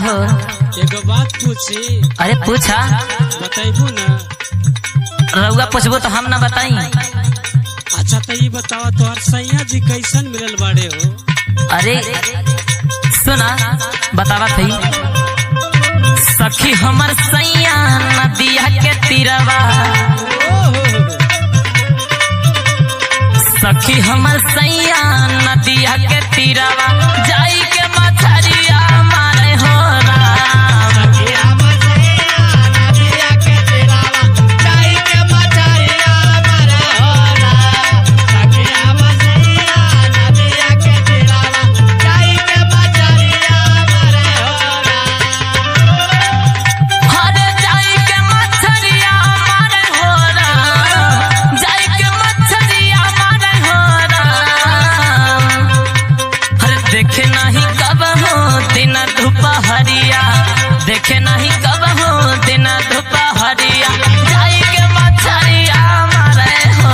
हो? एगो बात पूछी। अरे पूछा। बताइबू ना? रउआ पूछबो तो हम ना बताई। अच्छा तो ये बतावा तोहर सैया जी कैसन मिलल बाड़े हो? अरे सुना बतावा थी। सखी हमर सैया नदिया के तीरवा, सखी हमर सैया नदिया के तीरवा, जाई के मछरिया मारे हो देखे नहीं कब हो दिन दुपहरिया, जाई के मछरिया मारे हो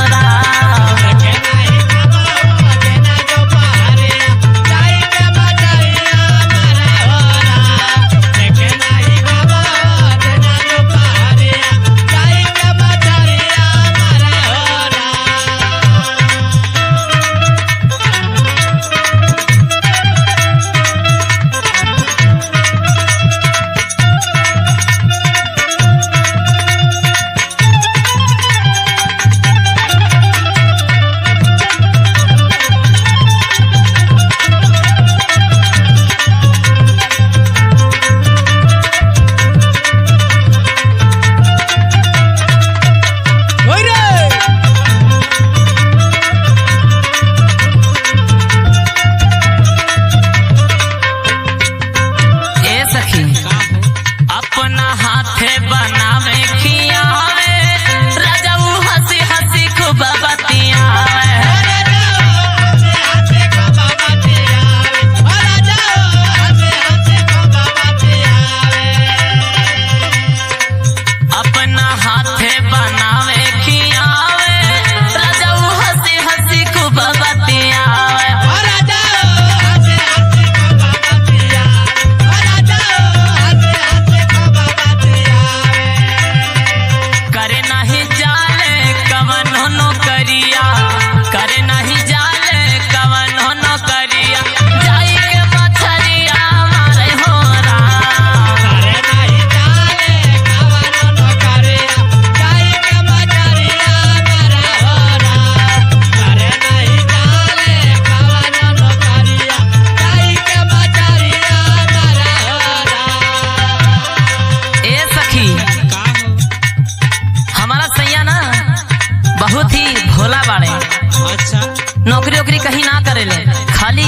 अच्छा नौकरी वोकरी कहीं ना करेले, खाली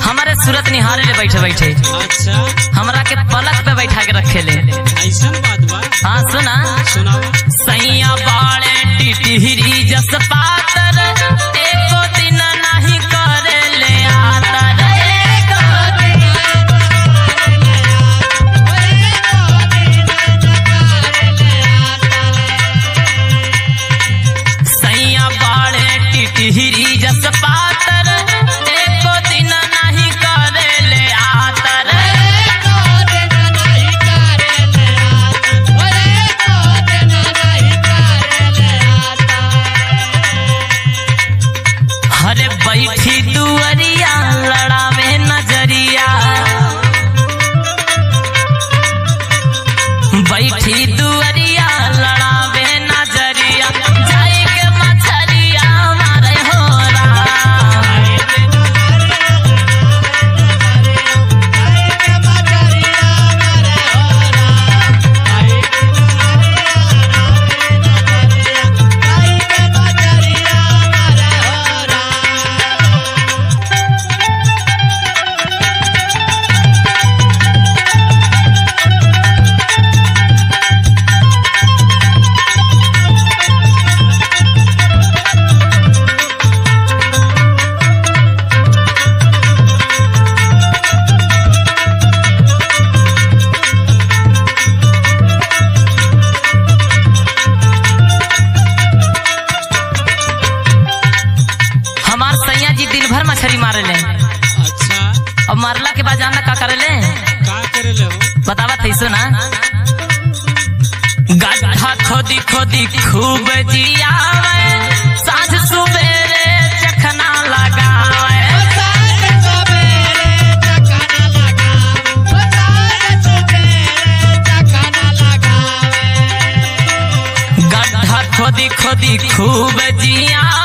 हमारे सूरत निहारे ले बैठे बैठे। अच्छा हमरा के पलक पे बैठा के रखे ले। ऐसा बात बा? हाँ सुना सुनाओ। सैया बाड़े टिटहिरी जस पातर, एको दिन नहीं करे ले आतर। सैया बाड़े टिटहिरी जस पातर, एको दिन नहीं करे ले आतर। के बाद जानना का करे ले? का करे ले हो? बतावा थी सुना। गड्ढा खोदी खोदी खूब जियावे, साँझ सुबेरे चखना लगावे। गड्ढा खोदी खोदी खूब जियावे,